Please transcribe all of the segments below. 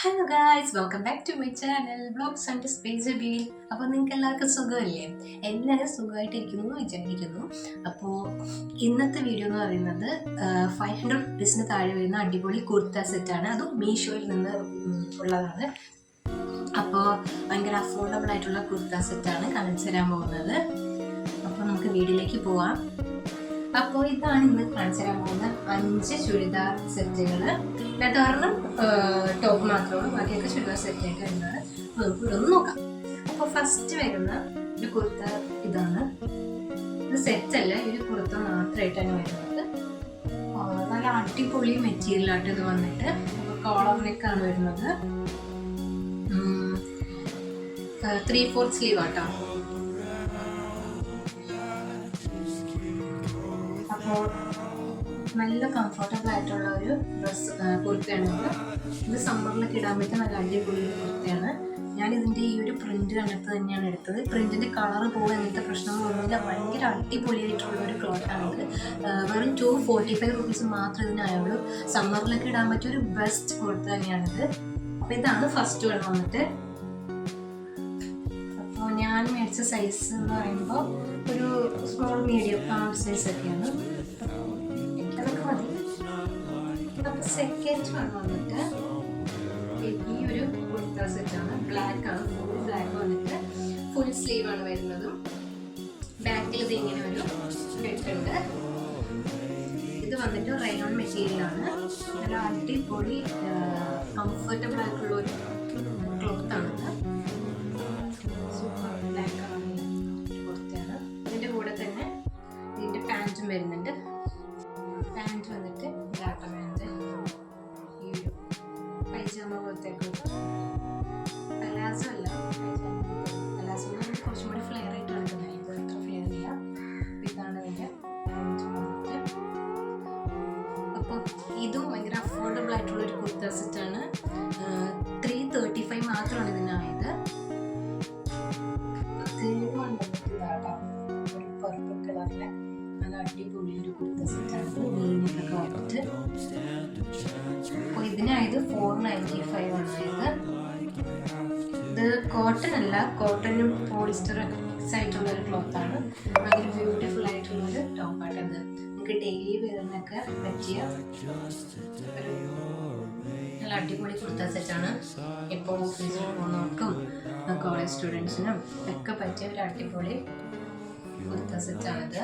Hello guys, welcome back to my channel vlogs and space ബീൽ. അപ്പോൾ നിങ്ങൾക്ക് എല്ലാവർക്കും സുഖമല്ലേ? എല്ലാവരും സുഖമായിട്ടിരിക്കുന്നു എന്ന് വിചാരിക്കുന്നു. അപ്പോൾ ഇന്നത്തെ വീഡിയോ എന്ന് പറയുന്നത് 500 റുപ്പീസിന് താഴെ വരുന്ന അടിപൊളി കുർത്ത സെറ്റാണ്. അതും മീഷോയിൽ നിന്ന് ഉള്ളതാണ്. അപ്പോൾ ഭയങ്കര അഫോർഡബിൾ ആയിട്ടുള്ള കുർത്ത സെറ്റാണ് കാണിച്ചു തരാൻ പോകുന്നത്. അപ്പോൾ നമുക്ക് വീഡിയോയിലേക്ക് പോവാം. അപ്പോൾ ഇതാണ് ഇന്ന് കാണിച്ചു തരാൻ പോകുന്ന 5 ചുരിദാർ സെറ്റുകൾ. ഒരെണ്ണം ടോപ്പ് മാത്രമാണ്, ബാക്കിയൊക്കെ ചുരിദാർ സെറ്റായിട്ട് വരുന്നത്. അപ്പോൾ നമുക്ക് ഇതൊന്ന് നോക്കാം. അപ്പോൾ ഫസ്റ്റ് വരുന്ന ഒരു കുർത്ത ഇതാണ്. ഇത് സെറ്റല്ല, ഒരു കുർത്ത മാത്രമായിട്ടാണ് വരുന്നത്. നല്ല അടിപൊളി മെറ്റീരിയലായിട്ട് ഇത് വന്നിട്ട് കോളർ നെക്കാണ് വരുന്നത്. 3/4 സ്ലീവ് ആട്ടോ. അപ്പോൾ നല്ല കംഫർട്ടബിൾ ആയിട്ടുള്ള ഒരു ഡ്രസ്സ് കുർത്തയാണ്. ഇത് സമ്മറിലൊക്കെ ഇടാൻ പറ്റിയ നല്ല അടിപൊളി കുർത്തയാണ്. ഞാനിതിൻ്റെ ഈ ഒരു പ്രിന്റ് കണ്ടിട്ട് തന്നെയാണ് എടുത്തത്. പ്രിന്റിൻ്റെ കളർ പോകുക അങ്ങനത്തെ പ്രശ്നങ്ങളൊന്നുമില്ല. ഭയങ്കര അടിപൊളിയായിട്ടുള്ള ഒരു ക്ലോത്താണിത്. വെറും 245 റുപ്പീസ് മാത്രമേ ഇതിനായുള്ളൂ. സമ്മറിലൊക്കെ ഇടാൻ പറ്റിയ ഒരു ബെസ്റ്റ് കുർത്ത തന്നെയാണിത്. അപ്പോൾ ഇതാണ് ഫസ്റ്റ് വൺ വന്നിട്ട്. അപ്പോൾ ഞാൻ മേടിച്ച സൈസ് എന്ന് പറയുമ്പോൾ ഒരു സ്മോൾ മീഡിയം സൈസ് ഒക്കെയാണ്. എനിക്കതൊക്കെ മതി. അപ്പോൾ സെക്കൻഡ് വൺ വന്നിട്ട് ഈ ഒരു കുർത്ത സെറ്റാണ്. ബ്ലാക്ക് ആണ്, ഫുൾ ബ്ലാക്ക് വന്നിട്ട് ഫുൾ സ്ലീവ് ആണ് വരുന്നതും. ബാക്കിൽ ഇത് ഇങ്ങനെ ഒരു കെട്ടുണ്ട്. ഇത് വന്നിട്ട് റയോൺ മെറ്റീരിയലാണ്. നല്ല അടിപൊളി കംഫർട്ടബിൾ ആയിട്ടുള്ള ഒരു ക്ലോത്താണിത്. സൂപ്പർ ബ്ലാക്ക് ആണ് കുർത്തയാണ്. ഇതിൻ്റെ കൂടെ തന്നെ ഇതിൻ്റെ പാൻറ്റും വരുന്നുണ്ട്. പാൻറ്റ് വന്നിട്ട് ബ്ലാക്ക് പാൻറ്റ്, ഈ ഒരു പൈജാമ പോലത്തേക്ക്. പലാസോ അല്ല, പലാസോ കുറച്ചും കൂടി ഫ്ലെയർ ആയിട്ട് കിടക്കുന്നത്. ഇത് അത്ര ഫ്ലെയർ ഇല്ല. ഇതാണ് ഇതിൻ്റെ പാൻറ്റ് വന്നിട്ട്. അപ്പോൾ ഇതും ഭയങ്കര അഫോർഡബിൾ ആയിട്ടുള്ള ഒരു കുർത്ത സെറ്റാണ്. 335 മാത്രമാണ് ഇതിനായത്. ഇതാട്ടോ, ഒരു പർപ്പിൾ കളറിലെ നല്ല അടിപൊളി ഒരു കുർത്ത സെറ്റാണ്. മീനൊക്കെ വന്നിട്ട്. അപ്പോൾ ഇതിനായത് 495 ആണ് ആയത്. ഇത് കോട്ടൺ അല്ല, കോട്ടനും പോളിസ്റ്റർ മിക്സ് ആയിട്ടുള്ള ഒരു ക്ലോത്താണ്. ഭയങ്കര ബ്യൂട്ടിഫുൾ ആയിട്ടുള്ളൊരു ടോപ്പായിട്ടത്. നമുക്ക് ഡെയിലി വെയറിനൊക്കെ പറ്റിയ ഒരു നല്ല അടിപൊളി കുർത്ത സെറ്റാണ്. ഇപ്പോൾ ഓഫീസിൽ പോകുന്നവർക്കും കോളേജ് സ്റ്റുഡൻസിനും ഒക്കെ പറ്റിയ ഒരു അടിപൊളി കുർത്ത സെറ്റാണിത്.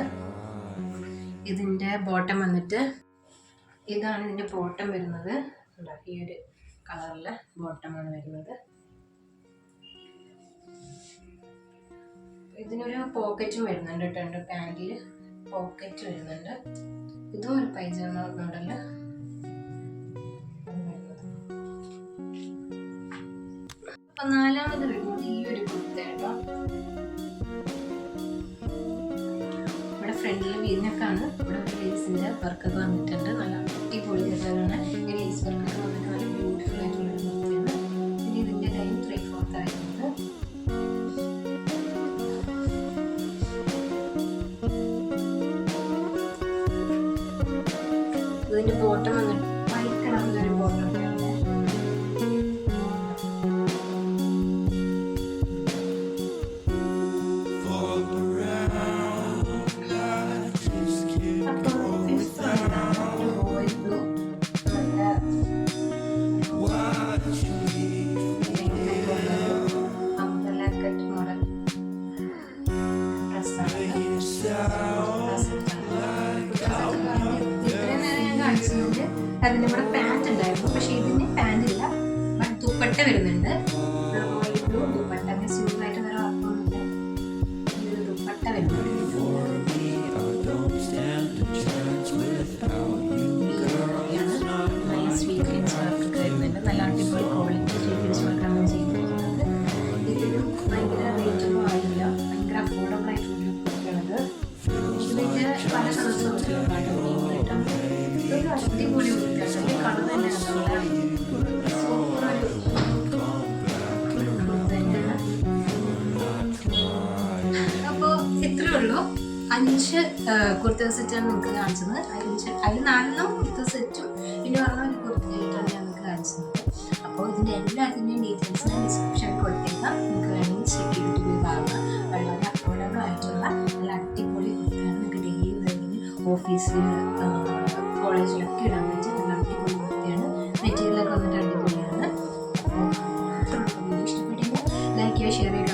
ഇതിൻ്റെ ബോട്ടം വന്നിട്ട് ഇതാണ്. ഇതിൻ്റെ ബോട്ടം വരുന്നത് ഈ ഒരു കളറിലെ ബോട്ടമാണ് വരുന്നത്. ഇതിനൊരു പോക്കറ്റും വരുന്നുണ്ട് കേട്ടോ. പാൻറ്റിൽ പോക്കറ്റ് വരുന്നുണ്ട്. ഇതും ഒരു പൈജാമ മോഡല്. അപ്പൊ നാലാമത് വരുന്നത് ഈ ഒരു കുർത്തയാട്ടോ. ഇവിടെ ഫ്രണ്ടിൽ വീനൊക്കെയാണ്. ഇവിടെ ഒരു ലേസിന്റെ വർക്കൊക്കെ വന്നിട്ടുണ്ട്. നല്ല അടിപൊളി ഡിസൈനാണ്. ഈ ലേസ് വർക്കൊക്കെ വന്നിട്ട് നല്ല ബ്യൂട്ടിഫുൾ ആയിട്ടുള്ള ഒരു കുർത്തയാണ്. പിന്നെ ഇതിന്റെ ലൈൻ 3/4 ആയിരുന്നത്. ഇതിന്റെ ബോട്ടം വന്നിട്ട് വൈറ്റ് കളറിലൊരു ബോട്ടം ഉണ്ട്. അതിന് ഇവിടെ പാൻറ് ഉണ്ടായിരുന്നു, പക്ഷെ ഇതിന് പാൻറ് ഇല്ല. ദുപ്പട്ട വരുന്നുണ്ട്. ദുപ്പട്ട സിമ്പിളായിട്ട് വേറെ വർക്കൊന്നുമില്ല. ഇതൊരു ദുപ്പട്ട വരുന്നുണ്ട്. നല്ല സ്വീക്വൻസ് വർക്കൊക്കെ വരുന്നുണ്ട്. നല്ല അടിപൊളി ക്വാളിറ്റി സ്വീക്വൻസ് വർക്കാണ് ചെയ്തിരിക്കുന്നത്. ഇതിനും ഭയങ്കര റേറ്റൊന്നും ആയില്ല. ഭയങ്കര അഫോർഡബിൾ ആയിട്ടുള്ളൊരു കുർത്തയാണിത്. ഇതിൻ്റെ പല കളേഴ്സും കിട്ടാൻ ഇതൊരു അടിപൊളി കുർത്തയാണ്. കളർ തന്നെ സൂപ്പർ ഒരു കുർത്തയാണ്. അപ്പോൾ ഇത്രയേ ഉള്ളൂ. 5 കുർത്ത സെറ്റാണ് നിങ്ങൾക്ക് കാണിച്ചത്. അതിൽ 4 കുർത്ത സെറ്റും പിന്നെ പറഞ്ഞ ഒരു കുർത്തയായിട്ടാണ് ഞാൻ നിങ്ങൾക്ക് കാണിച്ചത്. അപ്പോൾ ഇതിൻ്റെ എല്ലാത്തിൻ്റെയും ഡീറ്റെയിൽസ് ഞാൻ ഡിസ്ക്രിപ്ഷനിൽ കൊടുത്തേക്കാം. നിങ്ങൾക്ക് വേണമെങ്കിൽ ചെക്ക് ചെയ്തിട്ട് പോയി വാങ്ങാം. വളരെ അഫോർഡബിൾ ആയിട്ടുള്ള നല്ല അടിപൊളി കുർത്തയാണ്. നിങ്ങൾക്ക് ഡെയിലി വേണമെങ്കിൽ ഓഫീസിൽ കോളേജിലൊക്കെ ഇടാൻ പറ്റിയ നല്ല അടിപൊളി കുർത്തയാണ്. മെറ്റീരിയലൊക്കെ വന്നിട്ട് അടിപൊളിയാണ്. അപ്പോൾ വീഡിയോ ഇഷ്ടപ്പെട്ടെങ്കിൽ ലൈക്ക് ചെയ്യുക, ഷെയർ ചെയ്യുക.